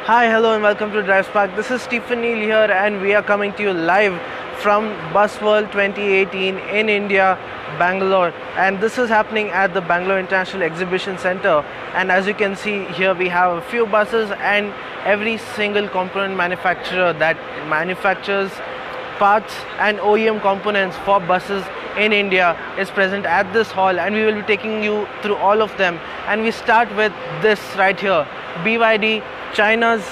Hi, hello, and welcome to DriveSpark. This is Stephen Neal here, and we are coming to you live from Bus World 2018 in India, Bangalore. And this is happening at the Bangalore International Exhibition Center. And as you can see here, we have a few buses, and every single component manufacturer that manufactures parts and OEM components for buses in India is present at this hall, and we will be taking you through all of them. And we start with this right here, BYD, China's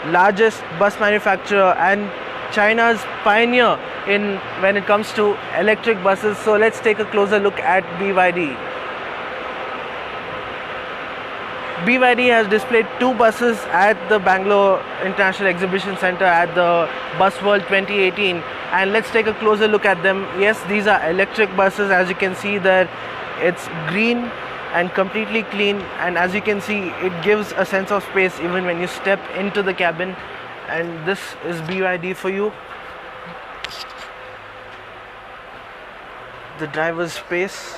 largest bus manufacturer and China's pioneer in when it comes to electric buses. So let's take a closer look at BYD. BYD has displayed two buses at the Bangalore International Exhibition Center at the Bus World 2018, and let's take a closer look at them. Yes, these are electric buses. As you can see there, it's green and completely clean, and as you can see, it gives a sense of space even when you step into the cabin. And this is BYD for you. The driver's space.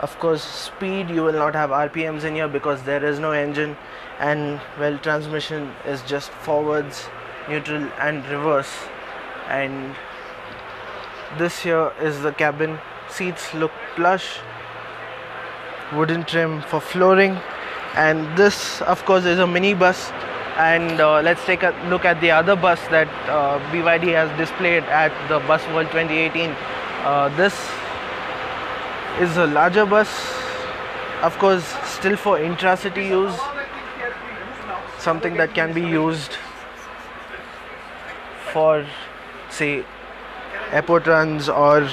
Of course, speed, you will not have RPMs in here because there is no engine, and well, transmission is just forwards, neutral and reverse. And this here is the cabin. Seats look plush, wooden trim for flooring, and this of course is a mini bus. And let's take a look at the other bus that BYD has displayed at the Bus World 2018. This is a larger bus, of course still for intra-city use, something that can be used for say airport runs, or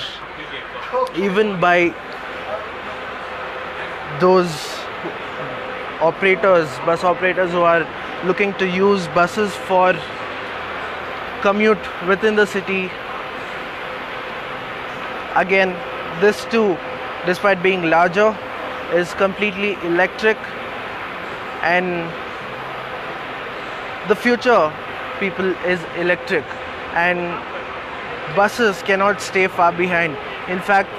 even by those bus operators who are looking to use buses for commute within the city. Again, this too, despite being larger, is completely electric, and the future, people, is electric, and buses cannot stay far behind. In fact,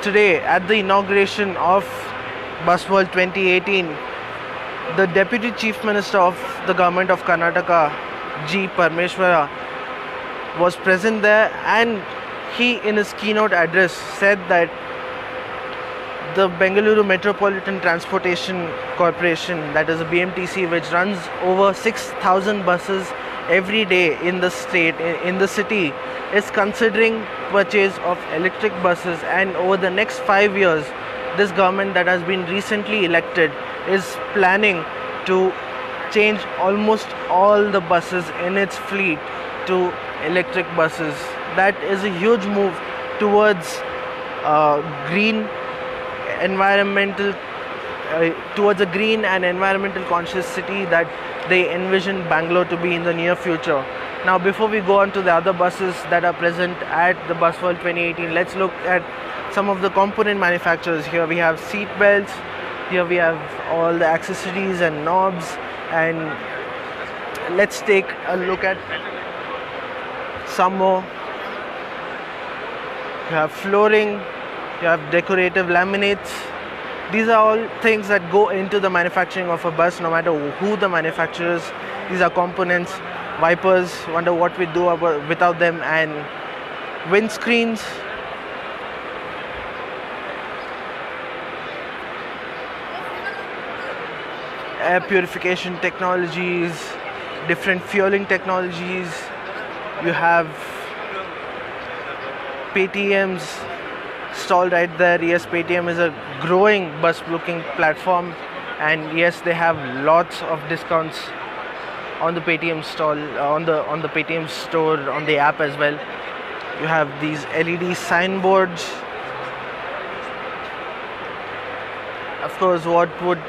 today at the inauguration of Bus World 2018, the Deputy Chief Minister of the Government of Karnataka, G. Parmeshwara, was present there, and he in his keynote address said that the Bengaluru Metropolitan Transportation Corporation, that is a BMTC, which runs over 6,000 buses every day in the state, in the city, is considering purchase of electric buses. And over the next 5 years, this government that has been recently elected is planning to change almost all the buses in its fleet to electric buses. That is a huge move towards green environmental towards a green and environmental conscious city that they envision Bangalore to be in the near future. Now, before we go on to the other buses that are present at the Bus World 2018, let's look at some of the component manufacturers. Here we have seat belts, here we have all the accessories and knobs, and let's take a look at some more. You have flooring, you have decorative laminates. These are all things that go into the manufacturing of a bus, no matter who the manufacturers. These are components. Wipers, wonder what we do without them, and windscreens. Air purification technologies, different fueling technologies. You have Paytms stalled right there. Yes, Paytm is a growing bus booking platform, and yes, they have lots of discounts on the Paytm stall, on the Paytm store, on the app as well. You have these LED signboards. Of course, what would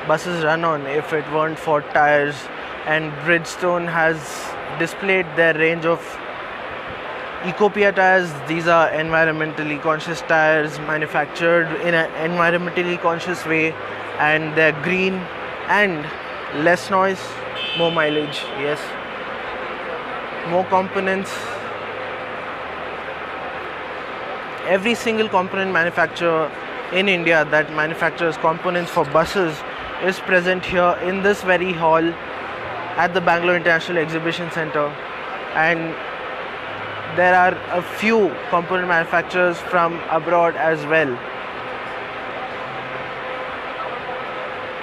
buses run on if it weren't for tires? And Bridgestone has displayed their range of Ecopia tires. These are environmentally conscious tires manufactured in an environmentally conscious way, and they're green and less noise, more mileage. Yes, more components. Every single component manufacturer in India that manufactures components for buses is present here in this very hall at the Bangalore International Exhibition Center, and there are a few component manufacturers from abroad as well.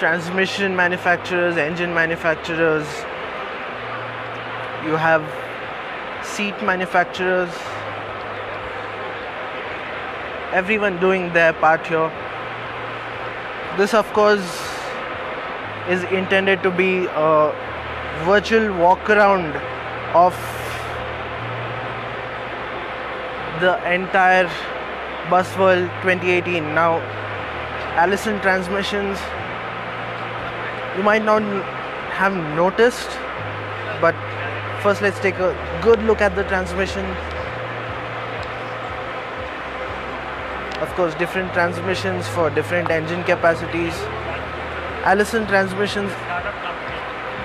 Transmission manufacturers, engine manufacturers, you have seat manufacturers, everyone doing their part here. This of course is intended to be a virtual walk around of the entire Bus World 2018. Now, Allison transmissions, you might not have noticed, but first let's take a good look at the transmission. Of course, different transmissions for different engine capacities. Allison Transmissions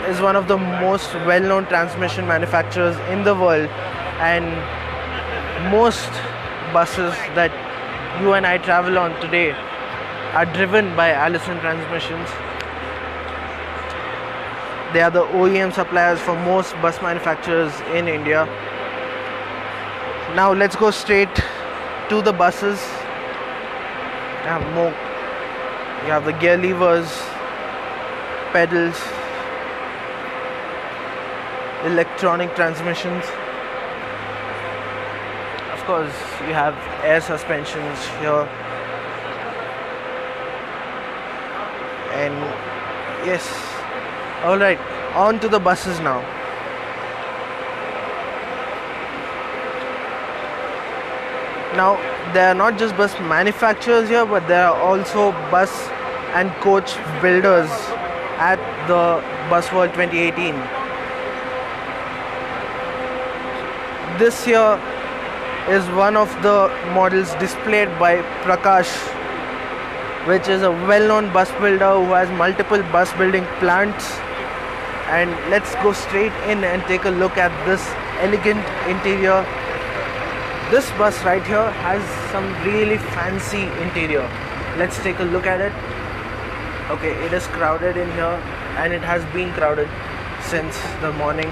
is one of the most well-known transmission manufacturers in the world, and most buses that you and I travel on today are driven by Allison Transmissions. They are the OEM suppliers for most bus manufacturers in India. Now let's go straight to the buses. You have the gear levers, pedals, electronic transmissions. Of course, you have air suspensions here, and yes, alright, on to the buses now. Now, there are not just bus manufacturers here, but there are also bus and coach builders at the Bus World 2018. This here is one of the models displayed by Prakash, which is a well-known bus builder who has multiple bus building plants. And let's go straight in and take a look at this elegant interior. This bus right here has some really fancy interior. Let's take a look at it. Okay, it is crowded in here, and it has been crowded since the morning.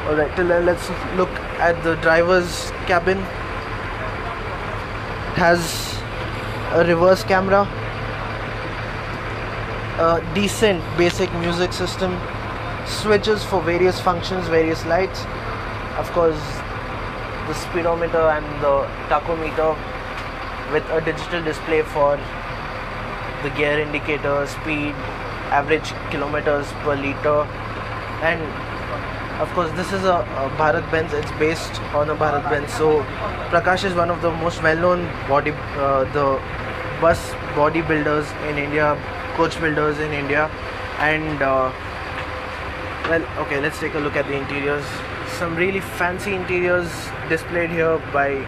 Alright, let's look at the driver's cabin. It has a reverse camera, a decent basic music system, switches for various functions, various lights, of course the speedometer and the tachometer with a digital display for the gear indicator, speed, average kilometers per liter, and of course this is a Bharat-Benz. It's based on a Bharat-Benz. So Prakash is one of the most well-known the bus body builders in India, coach builders in India, and well, okay, let's take a look at the interiors. Some really fancy interiors displayed here by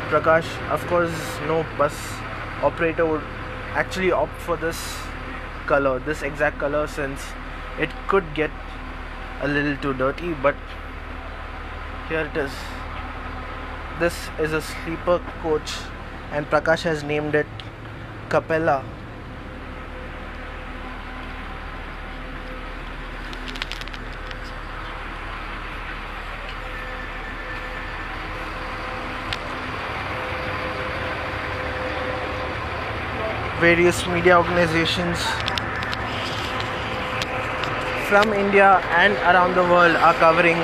Prakash. Of course, no bus operator would actually opt for this color, this exact color, since it could get a little too dirty, but here it is. This is a sleeper coach, and Prakash has named it Capella. Various media organizations from India and around the world are covering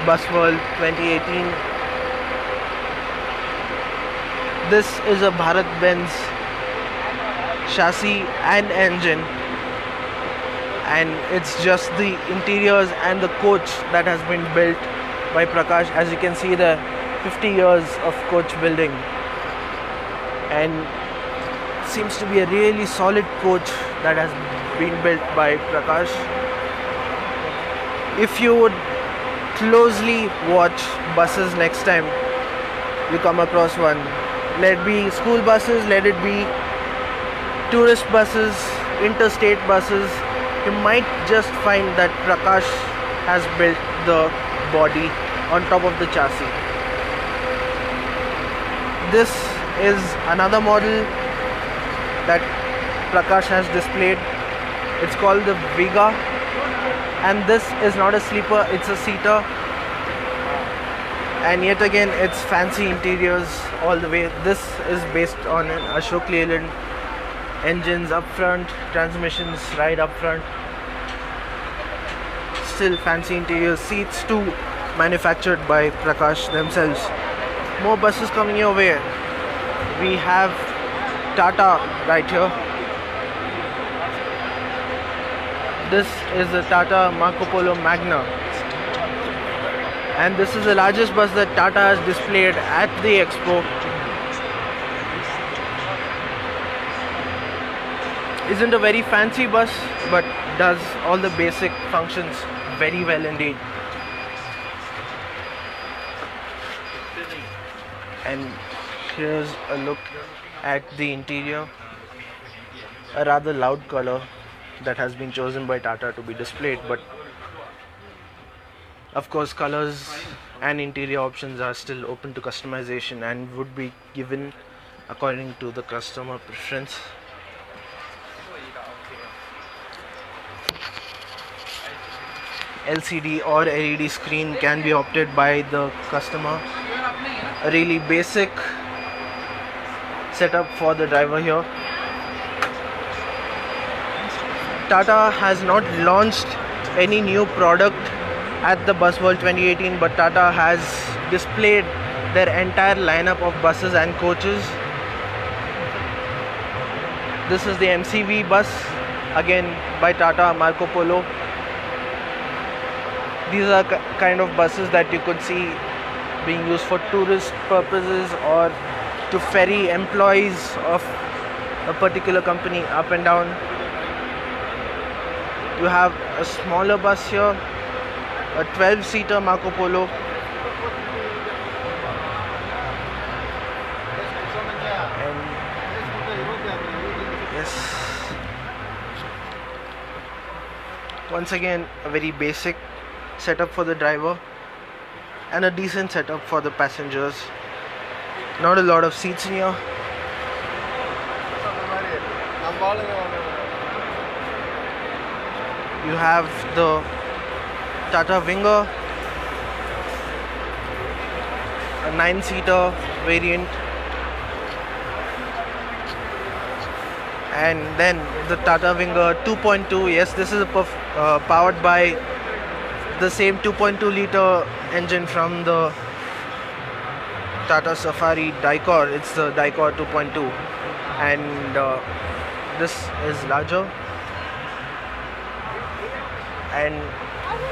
Bus World 2018. This is a Bharat-Benz chassis and engine, and it's just the interiors and the coach that has been built by Prakash. As you can see, the 50 years of coach building, and seems to be a really solid coach that has been built by Prakash. If you would closely watch buses next time you come across one, let it be school buses, let it be tourist buses, interstate buses, you might just find that Prakash has built the body on top of the chassis. This is another model that Prakash has displayed. It's called the Vega, and this is not a sleeper, it's a seater. And yet again, it's fancy interiors all the way. This is based on an Ashok Leyland. Engines up front, transmissions right up front. Still fancy interiors. Seats too, manufactured by Prakash themselves. More buses coming your way. We have Tata right here. This is the Tata Marco Polo Magna, and this is the largest bus that Tata has displayed at the expo. Isn't a very fancy bus, but does all the basic functions very well indeed. And here's a look at the interior. A rather loud color that has been chosen by Tata to be displayed, but of course colors and interior options are still open to customization and would be given according to the customer preference. LCD or LED screen can be opted by the customer. A really basic setup for the driver here. Tata has not launched any new product at the Bus World 2018, but Tata has displayed their entire lineup of buses and coaches. This is the Mcv Bus, again by Tata Marco Polo. These are kind of buses that you could see being used for tourist purposes or to ferry employees of a particular company up and down. You have a smaller bus here, a 12-seater Marco Polo. And yes, once again a very basic setup for the driver and a decent setup for the passengers. Not a lot of seats in here. You have the Tata Winger, a 9-seater variant, and then the Tata Winger 2.2. Yes, this is powered by the same 2.2 liter engine from the Tata Safari Dicor. It's the Dicor 2.2, and this is larger. And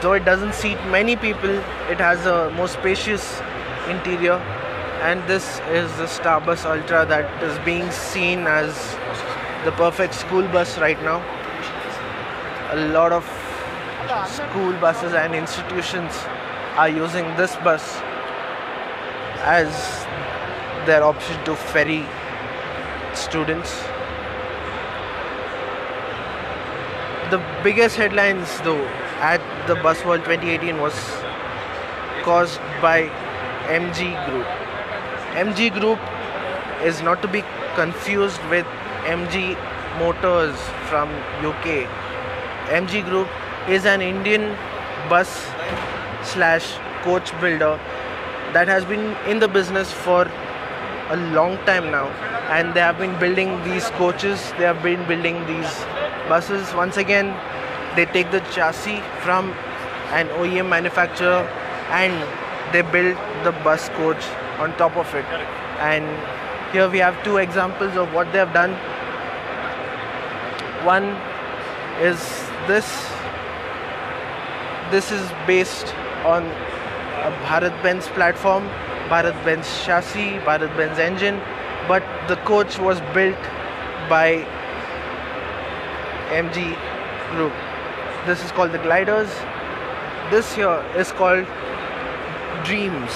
though it doesn't seat many people, it has a more spacious interior. And this is the Starbus Ultra that is being seen as the perfect school bus right now. A lot of school buses and institutions are using this bus as their option to ferry students. The biggest headlines though at the Bus World 2018 was caused by MG Group. MG Group is not to be confused with MG Motors from UK. MG Group is an Indian bus / coach builder that has been in the business for a long time now, and they have been building these coaches, they have been building these buses. Once again, they take the chassis from an OEM manufacturer and they build the bus coach on top of it. And here we have two examples of what they have done. One is this. This is based on a Bharat-Benz platform, Bharat-Benz chassis, Bharat-Benz engine, but the coach was built by MG Group. This is called the Gliders. This here is called Dreams,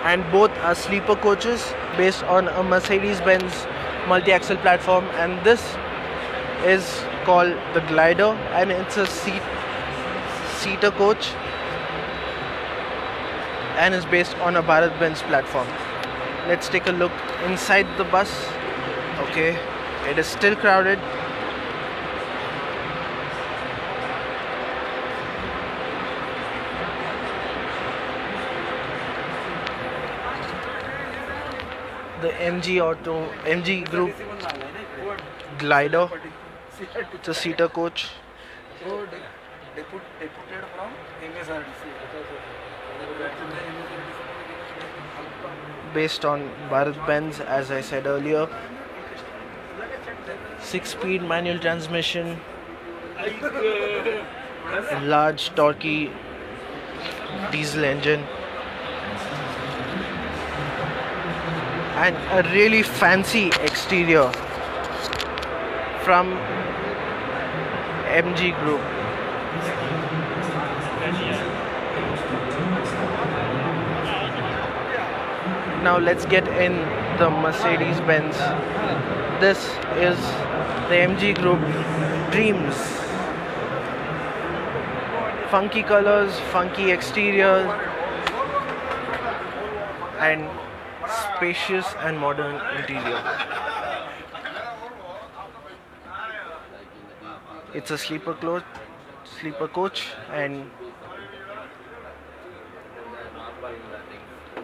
and both are sleeper coaches based on a Mercedes-Benz multi-axle platform, and this is called the Glider, and it's a seater coach and is based on a Bharat-Benz platform. Let's take a look inside the bus. Okay, It is still crowded. The MG Group glider. It's a seater coach. Deputed from MSRDC. Based on Benz, as I said earlier. 6-speed manual transmission. Large torquey diesel engine. And a really fancy exterior from MG Group. Now let's get in the Mercedes-Benz. This is the MG Group Dreams. Funky colors, funky exterior, and spacious and modern interior. It's a sleeper coach, and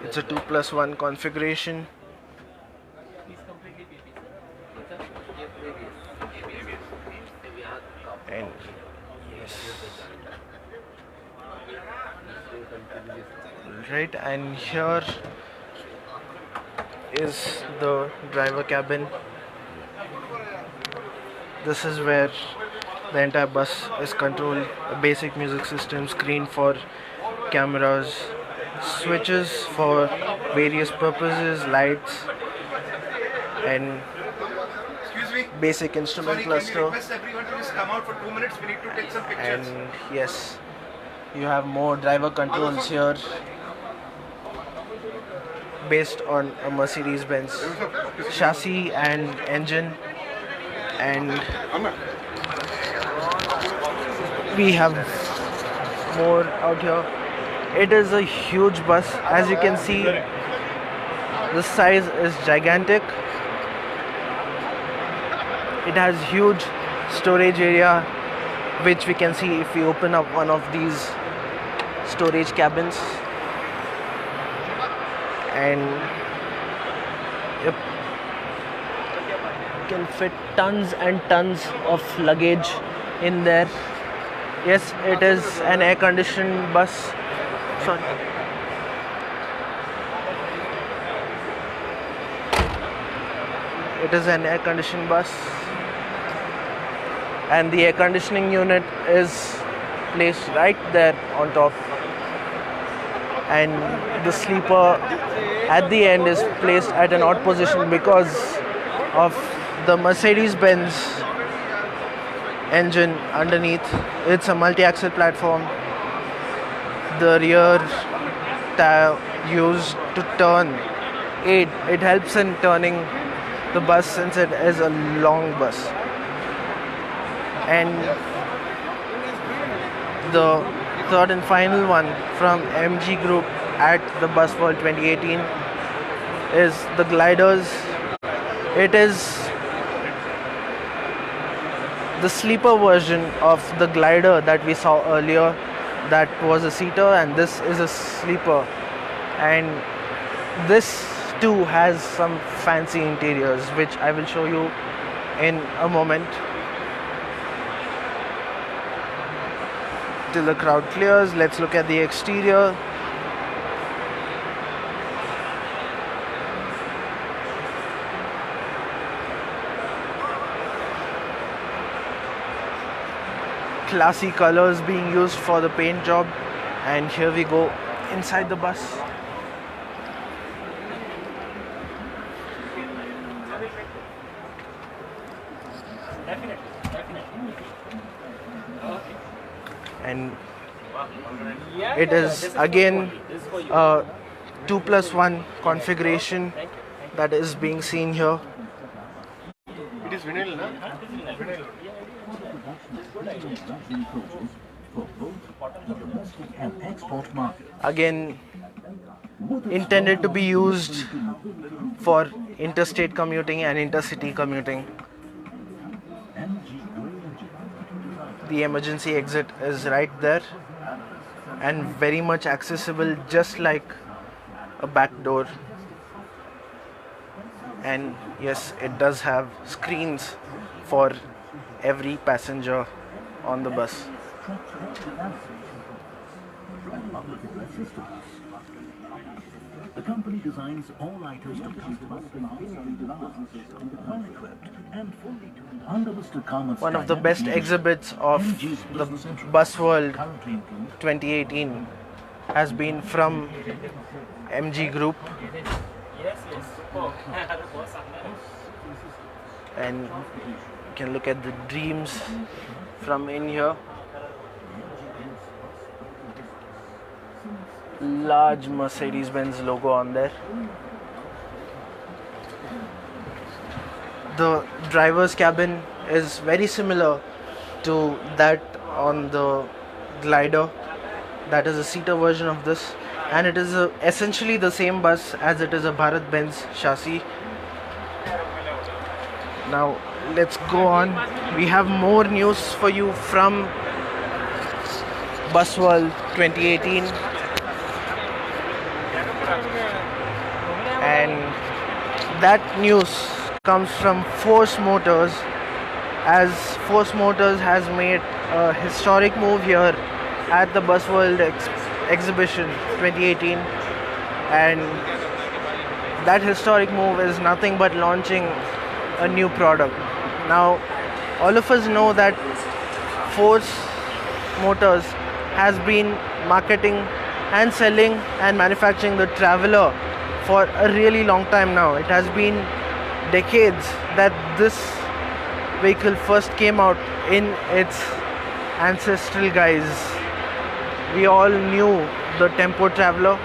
it's a 2+1 configuration. And yes, right, and here is the driver cabin. This is where the entire bus is controlled. A basic music system, screen for cameras, switches for various purposes, lights, and basic instrument cluster. And yes, you have more driver controls here based on a Mercedes-Benz chassis and engine. And we have more out here. It is a huge bus. As you can see, the size is gigantic. It has huge storage area, which we can see if we open up one of these storage cabins. And yep, can fit tons and tons of luggage in there. Yes, it is an air-conditioned bus. Sorry. It is an air-conditioned bus, and the air conditioning unit is placed right there on top, and the sleeper at the end is placed at an odd position because of the Mercedes-Benz engine underneath. It's a multi-axle platform. The rear tire used to turn it helps in turning the bus since it is a long bus. And the third and final one from MG Group at the Bus World 2018 is the gliders. It is the sleeper version of the glider that we saw earlier. That was a seater, and this is a sleeper. And this too has some fancy interiors, which I will show you in a moment. Till the crowd clears, let's look at the exterior. Classy colors being used for the paint job, and here we go inside the bus. And it is again a 2+1 configuration that is being seen here. It is vinyl, no? Again, intended to be used for interstate commuting and intercity commuting. The emergency exit is right there and very much accessible, just like a back door. And yes, it does have screens for every passenger on the bus. The company designs all items to well-equipped and fully tuned under Mr. Kamat's One of the best exhibits of the Bus World 2018 has been from MG Group, and you can look at the dreams from in here. Large Mercedes-Benz logo on there. The driver's cabin is very similar to that on the glider. That is a seater version of this, and it is essentially the same bus as it is a Bharat-Benz chassis. Now let's go on. We have more news for you from Bus World 2018, and that news comes from Force Motors, as Force Motors has made a historic move here at the Bus World exhibition 2018, and that historic move is nothing but launching a new product. Now all of us know that Force Motors has been marketing and selling and manufacturing the Traveller for a really long time now. It has been decades that this vehicle first came out in its ancestral guise. We all knew the Tempo Traveller,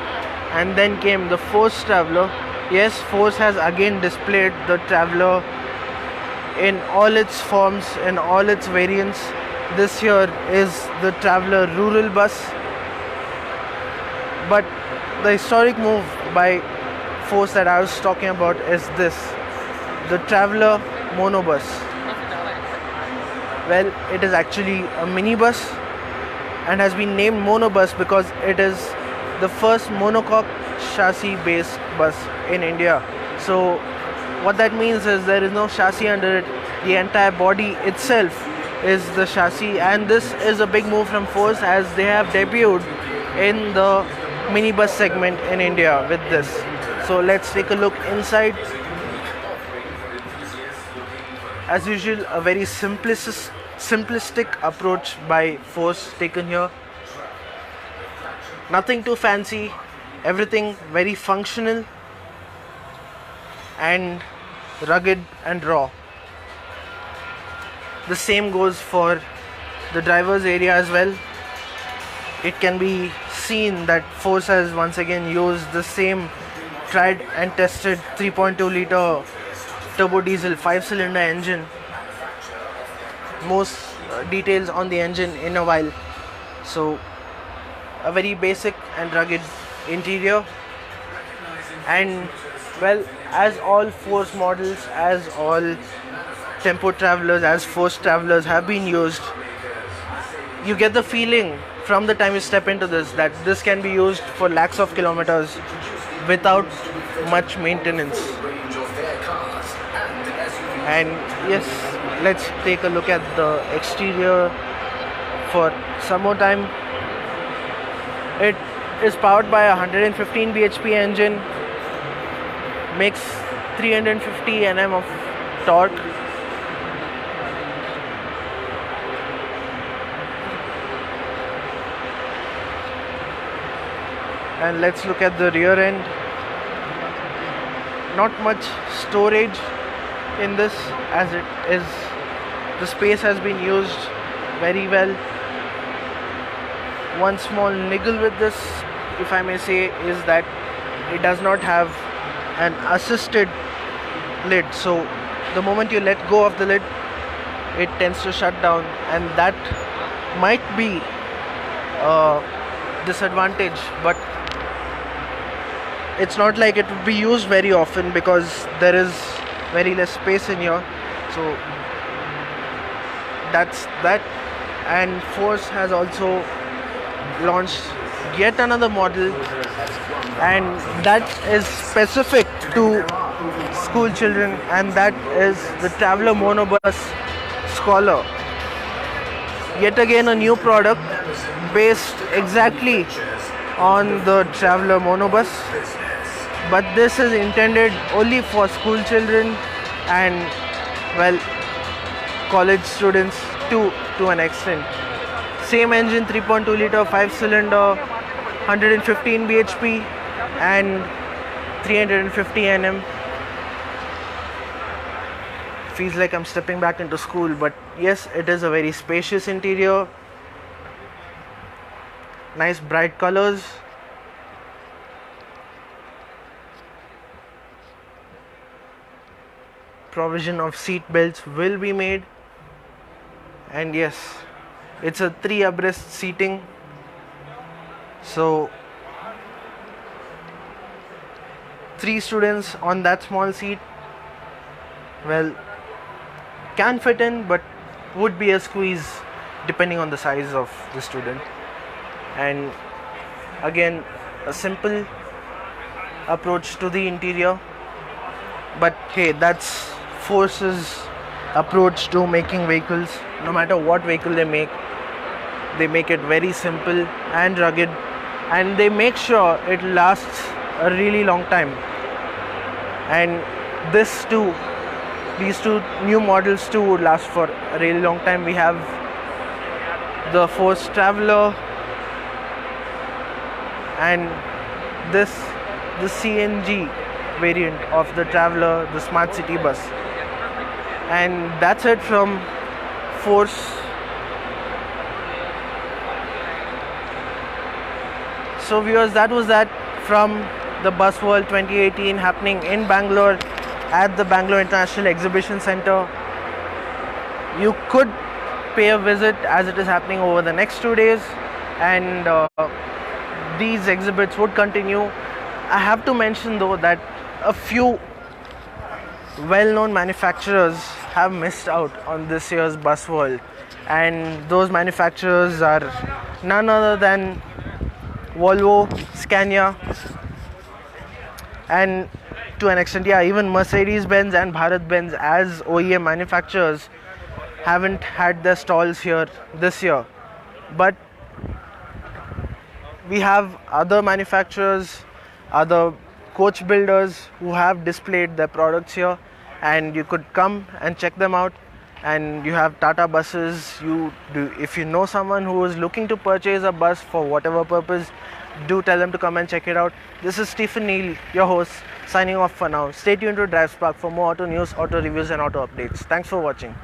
and then came the Force Traveller. Yes, Force has again displayed the Traveller in all its forms, in all its variants. This here is the Traveller Rural Bus, but the historic move by Force that I was talking about is this, the Traveller Monobus. Well, it is actually a minibus and has been named Monobus because it is the first monocoque chassis based bus in India. So what that means is there is no chassis under it. The entire body itself is the chassis, and this is a big move from Force as they have debuted in the minibus segment in India with this. So let's take a look inside. As usual, a very simplistic approach by Force taken here. Nothing too fancy, everything very functional and rugged and raw. The same goes for the driver's area as well. It can be seen that Force has once again used the same tried and tested 3.2 litre turbo diesel 5-cylinder engine. Most details on the engine in a while. So a very basic and rugged interior, and well, as all Force models, as all Tempo Travelers, as Force Travelers have been used, you get the feeling from the time you step into this that this can be used for lakhs of kilometers without much maintenance. And yes, let's take a look at the exterior for some more time. It is powered by a 115 bhp engine, makes 350 Nm of torque. And let's look at the rear end. Not much storage in this, as it is, the space has been used very well. One small niggle with this, if I may say, is that it does not have an assisted lid. So the moment you let go of the lid, it tends to shut down, and that might be a disadvantage, but it's not like it would be used very often because there is very less space in here. So that's that. and Force has also launched yet another model, and that is specific to school children, and that is the Traveler Monobus Scholar. Yet again a new product based exactly on the Traveler Monobus, but this is intended only for school children and, well, college students too, to an extent. Same engine, 3.2 liter 5-cylinder, 115 bhp and 350 Nm. Feels like I'm stepping back into school, but yes, it is a very spacious interior. Nice bright colors. Provision of seat belts will be made, and yes, it's a 3 abreast seating, so 3 students on that small seat, well, can fit in, but would be a squeeze depending on the size of the student. And again, a simple approach to the interior, but hey, that's Force's approach to making vehicles. No matter what vehicle they make it very simple and rugged, and they make sure it lasts a really long time. And these two new models too would last for a really long time. We have the Force Traveler and the CNG variant of the Traveler, the Smart City Bus. And that's it from Force. So viewers, that was that from the Bus World 2018 happening in Bangalore at the Bangalore International Exhibition Center. You could pay a visit as it is happening over the next 2 days, and these exhibits would continue. I have to mention though that a few well-known manufacturers have missed out on this year's Bus World, and those manufacturers are none other than Volvo, Scania, and to an extent, even Mercedes-Benz and Bharat-Benz as OEM manufacturers haven't had their stalls here this year. But we have other manufacturers, other coach builders who have displayed their products here, and you could come and check them out. And you have Tata buses. If you know someone who is looking to purchase a bus for whatever purpose, do tell them to come and check it out. This is Stephen Neal, your host, signing off for now. Stay tuned to DriveSpark for more auto news, auto reviews and auto updates. Thanks for watching.